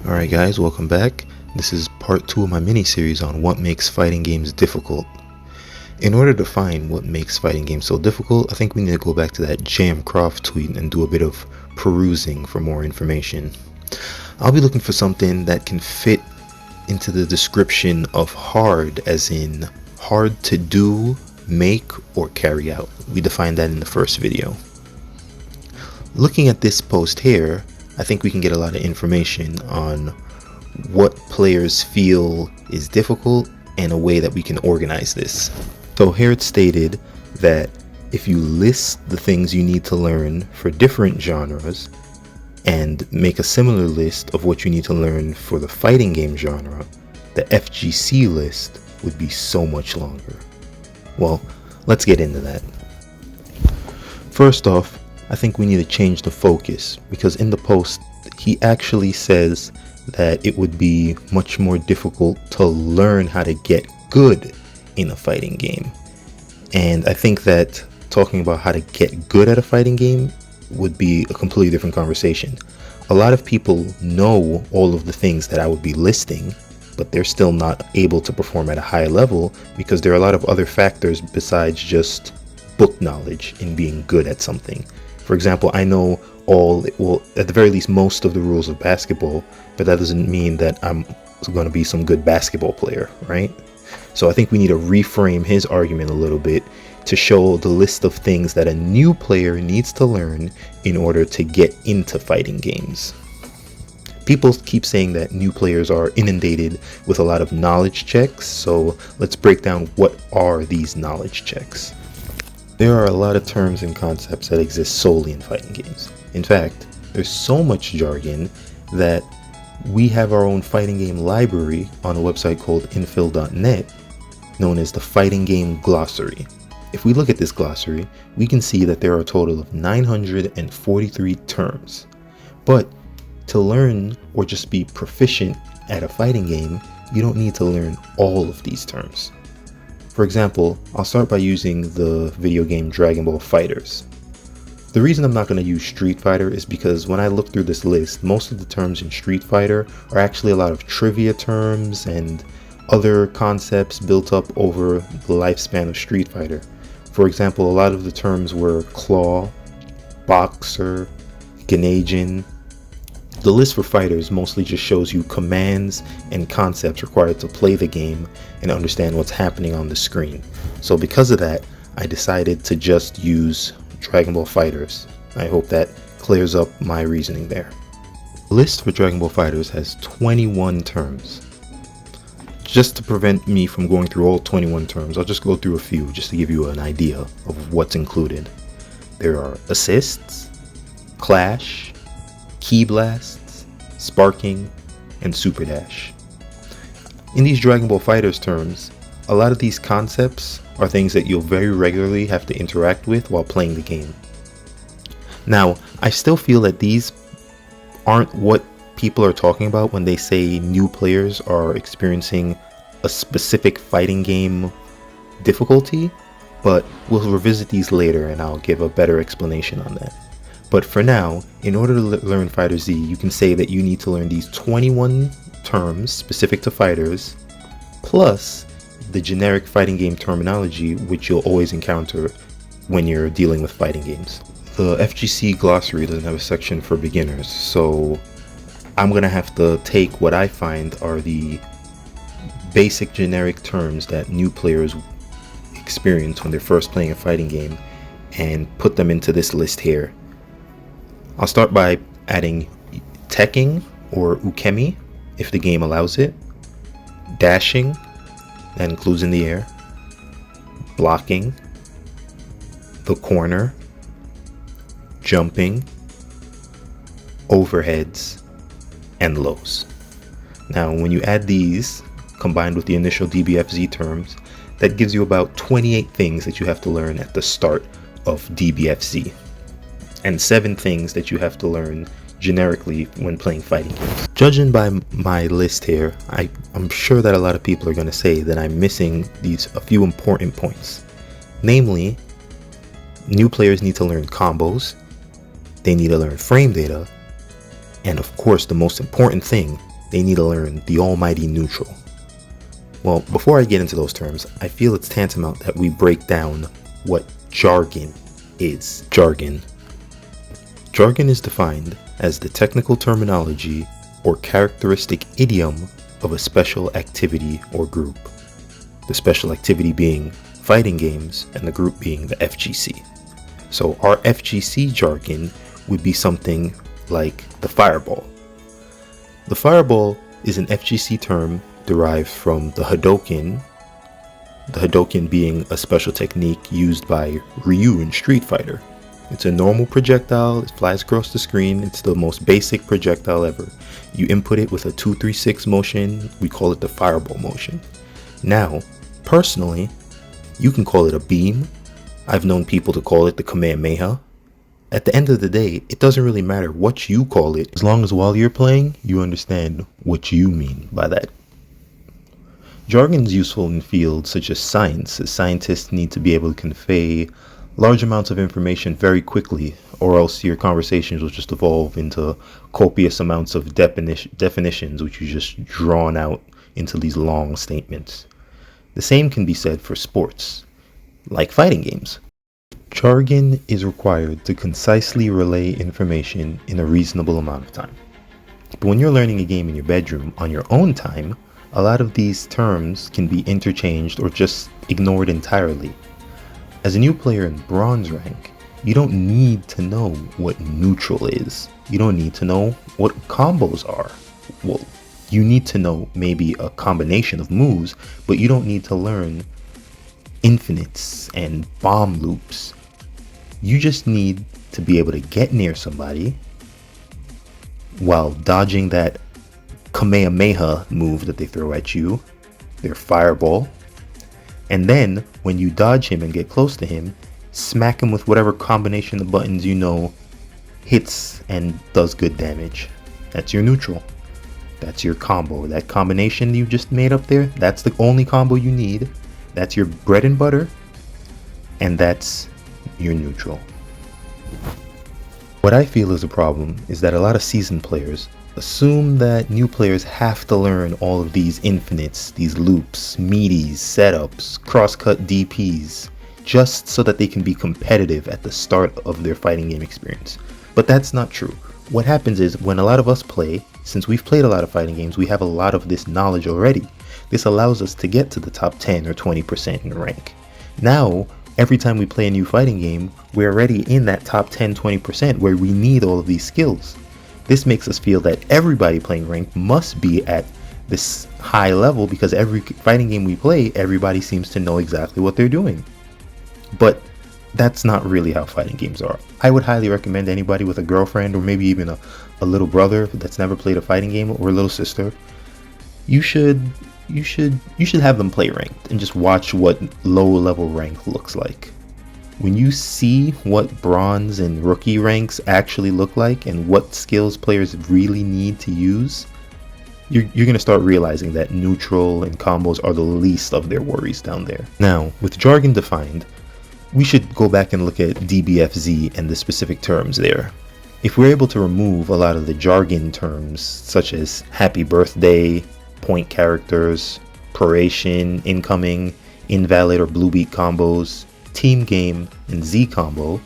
Alright guys, welcome back. This is part 2 of my mini-series on what makes fighting games difficult. In order to find what makes fighting games so difficult, I think we need to go back to that J.M. Croft tweet and do a bit of perusing for more information. I'll be looking for something that can fit into the description of hard, as in hard to do, make, or carry out. We defined that in the first video. Looking at this post here, I think we can get a lot of information on what players feel is difficult and a way that we can organize this. So here it's stated that if you list the things you need to learn for different genres and make a similar list of what you need to learn for the fighting game genre, the FGC list would be so much longer. Well, let's get into that. First off, I think we need to change the focus, because in the post he actually says that it would be much more difficult to learn how to get good in a fighting game. And I think that talking about how to get good at a fighting game would be a completely different conversation. A lot of people know all of the things that I would be listing, but they're still not able to perform at a high level because there are a lot of other factors besides just book knowledge in being good at something. For example, I know at the very least, most of the rules of basketball, but that doesn't mean that I'm going to be some good basketball player, right? So I think we need to reframe his argument a little bit to show the list of things that a new player needs to learn in order to get into fighting games. People keep saying that new players are inundated with a lot of knowledge checks, so let's break down what are these knowledge checks. There are a lot of terms and concepts that exist solely in fighting games. In fact, there's so much jargon that we have our own fighting game library on a website called infill.net known as the Fighting Game Glossary. If we look at this glossary, we can see that there are a total of 943 terms. But to learn or just be proficient at a fighting game, you don't need to learn all of these terms. For example, I'll start by using the video game Dragon Ball FighterZ. The reason I'm not going to use Street Fighter is because when I look through this list, most of the terms in Street Fighter are actually a lot of trivia terms and other concepts built up over the lifespan of Street Fighter. For example, a lot of the terms were claw, boxer, Ganajin. The list for fighters mostly just shows you commands and concepts required to play the game and understand what's happening on the screen. So because of that, I decided to just use Dragon Ball FighterZ. I hope that clears up my reasoning there. The list for Dragon Ball FighterZ has 21 terms. Just to prevent me from going through all 21 terms, I'll just go through a few just to give you an idea of what's included. There are assists, clash, key blasts, sparking, and super dash. In these Dragon Ball FighterZ terms, a lot of these concepts are things that you'll very regularly have to interact with while playing the game. Now, I still feel that these aren't what people are talking about when they say new players are experiencing a specific fighting game difficulty, but we'll revisit these later and I'll give a better explanation on that. But for now, in order to learn FighterZ, you can say that you need to learn these 21 terms specific to fighters, plus the generic fighting game terminology which you'll always encounter when you're dealing with fighting games. The FGC glossary doesn't have a section for beginners, so I'm going to have to take what I find are the basic generic terms that new players experience when they're first playing a fighting game and put them into this list here. I'll start by adding teching or ukemi if the game allows it, dashing, that includes in the air, blocking, the corner, jumping, overheads, and lows. Now when you add these combined with the initial DBFZ terms, that gives you about 28 things that you have to learn at the start of DBFZ, and 7 things that you have to learn generically when playing fighting games. Judging by my list here, I'm sure that a lot of people are going to say that I'm missing a few important points. Namely, new players need to learn combos, they need to learn frame data, and of course the most important thing, they need to learn the almighty neutral. Well, before I get into those terms, I feel it's tantamount that we break down what jargon is. Jargon is defined as the technical terminology or characteristic idiom of a special activity or group. The special activity being fighting games and the group being the FGC. So our FGC jargon would be something like the fireball. The fireball is an FGC term derived from the Hadouken being a special technique used by Ryu in Street Fighter. It's a normal projectile, it flies across the screen, it's the most basic projectile ever. You input it with a 2-3-6 motion, we call it the fireball motion. Now, personally, you can call it a beam. I've known people to call it the Kamehameha. At the end of the day, it doesn't really matter what you call it, as long as while you're playing, you understand what you mean by that. Jargon is useful in fields such as science, as scientists need to be able to convey large amounts of information very quickly, or else your conversations will just evolve into copious amounts of definitions which you just drawn out into these long statements. The same can be said for sports, like fighting games. Jargon is required to concisely relay information in a reasonable amount of time. But when you're learning a game in your bedroom on your own time, a lot of these terms can be interchanged or just ignored entirely. As a new player in bronze rank, you don't need to know what neutral is. You don't need to know what combos are. Well, you need to know maybe a combination of moves, but you don't need to learn infinites and bomb loops. You just need to be able to get near somebody while dodging that Kamehameha move that they throw at you, their fireball, and then when you dodge him and get close to him, smack him with whatever combination of buttons you know hits and does good damage. That's your neutral. That's your combo. That combination you just made up there, that's the only combo you need. That's your bread and butter, and that's your neutral. What I feel is a problem is that a lot of seasoned players assume that new players have to learn all of these infinites, these loops, meaties, setups, crosscut DPs, just so that they can be competitive at the start of their fighting game experience. But that's not true. What happens is when a lot of us play, since we've played a lot of fighting games, we have a lot of this knowledge already. This allows us to get to the top 10 or 20% in rank. Now, every time we play a new fighting game, we're already in that top 10, 20% where we need all of these skills. This makes us feel that everybody playing ranked must be at this high level because every fighting game we play, everybody seems to know exactly what they're doing. But that's not really how fighting games are. I would highly recommend anybody with a girlfriend or maybe even a little brother that's never played a fighting game or a little sister, you should have them play ranked and just watch what low level rank looks like. When you see what bronze and rookie ranks actually look like and what skills players really need to use, you're going to start realizing that neutral and combos are the least of their worries down there. Now, with jargon defined, we should go back and look at DBFZ and the specific terms there. If we're able to remove a lot of the jargon terms such as happy birthday, point characters, proration, incoming, invalid or blue beat combos, team game, and Z combo,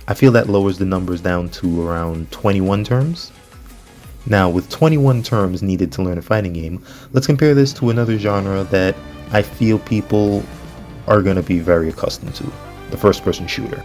I feel that lowers the numbers down to around 21 terms. Now, with 21 terms needed to learn a fighting game, let's compare this to another genre that I feel people are going to be very accustomed to, the first-person shooter.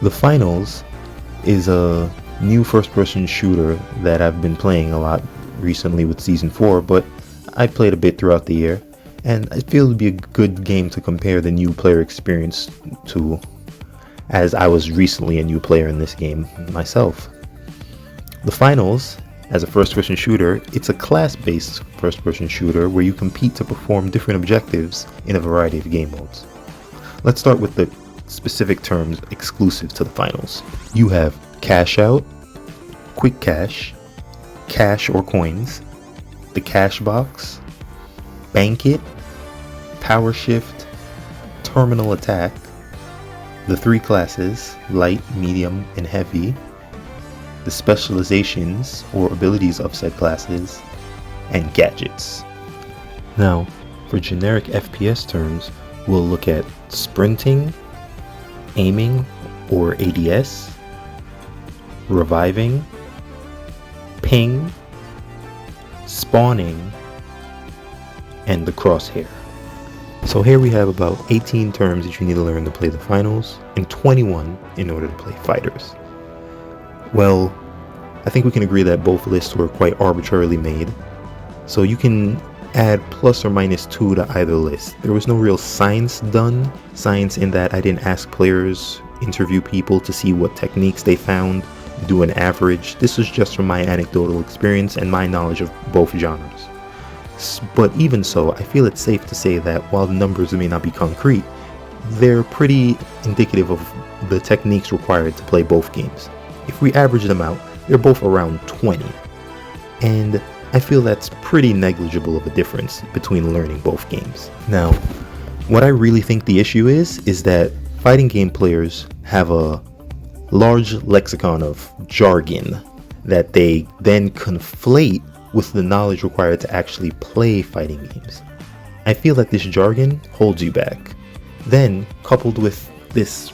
The Finals is a new first-person shooter that I've been playing a lot recently with Season 4, but I played a bit throughout the year, and I feel it would be a good game to compare the new player experience to, as I was recently a new player in this game myself. The Finals, as a first-person shooter, it's a class-based first-person shooter where you compete to perform different objectives in a variety of game modes. Let's start with the specific terms exclusive to the Finals. You have Cash Out, quick cash, cash or coins, the cash box, bank it, power shift, terminal attack, the 3 classes, light, medium, and heavy, the specializations or abilities of said classes, and gadgets. Now, for generic FPS terms, we'll look at sprinting, aiming or ADS, reviving, ping, spawning, and the crosshair. So here we have about 18 terms that you need to learn to play the finals and 21 in order to play fighters. Well, I think we can agree that both lists were quite arbitrarily made, so you can add plus or minus 2 to either list. There was no real science done, science in that I didn't ask players, interview people to see what techniques they found, do an average. This was just from my anecdotal experience and my knowledge of both genres. But even so, I feel it's safe to say that while the numbers may not be concrete, they're pretty indicative of the techniques required to play both games. If we average them out, they're both around 20. And I feel that's pretty negligible of a difference between learning both games. Now, what I really think the issue is that fighting game players have a large lexicon of jargon that they then conflate with the knowledge required to actually play fighting games. I feel that this jargon holds you back. Then, coupled with this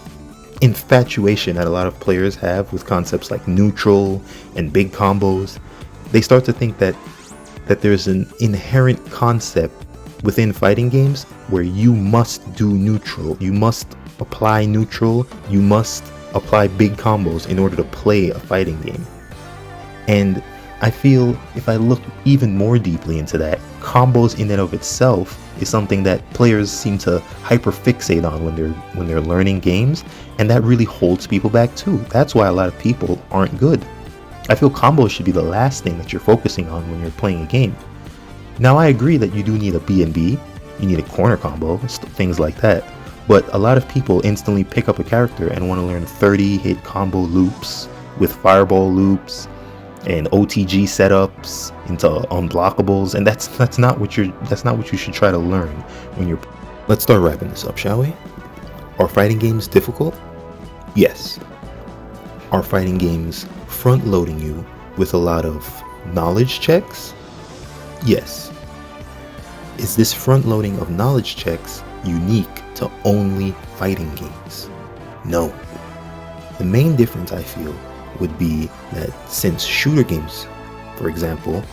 infatuation that a lot of players have with concepts like neutral and big combos, they start to think that there's an inherent concept within fighting games where you must do neutral, you must apply neutral, you must apply big combos in order to play a fighting game. And I feel if I look even more deeply into that, combos in and of itself is something that players seem to hyperfixate on when they're learning games, and that really holds people back too. That's why a lot of people aren't good. I feel combos should be the last thing that you're focusing on when you're playing a game. Now, I agree that you do need a B&B, you need a corner combo, things like that, but a lot of people instantly pick up a character and want to learn 30 hit combo loops with fireball loops and OTG setups into unblockables, and that's not what you should try to learn when you're. Let's start wrapping this up, shall we? Are fighting games difficult? Yes. Are fighting games front-loading you with a lot of knowledge checks? Yes. Is this front-loading of knowledge checks unique to only fighting games? No. The main difference, I feel, would be that since shooter games, for example,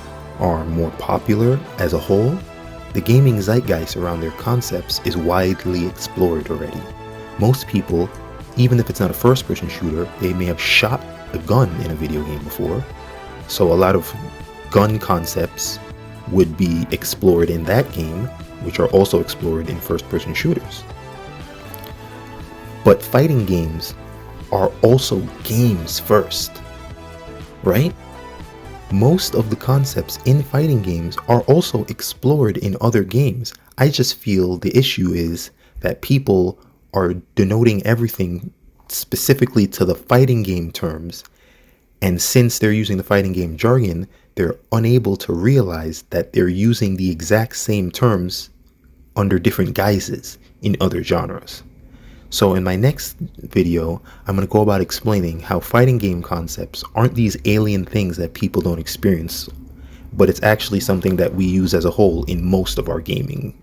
are more popular as a whole, the gaming zeitgeist around their concepts is widely explored already. Most people, even if it's not a first-person shooter, they may have shot a gun in a video game before, so a lot of gun concepts would be explored in that game, which are also explored in first-person shooters. But fighting games are also games first, right? Most of the concepts in fighting games are also explored in other games. I just feel the issue is that people are denoting everything specifically to the fighting game terms, and since they're using the fighting game jargon, they're unable to realize that they're using the exact same terms under different guises in other genres. So in my next video, I'm going to go about explaining how fighting game concepts aren't these alien things that people don't experience, but it's actually something that we use as a whole in most of our gaming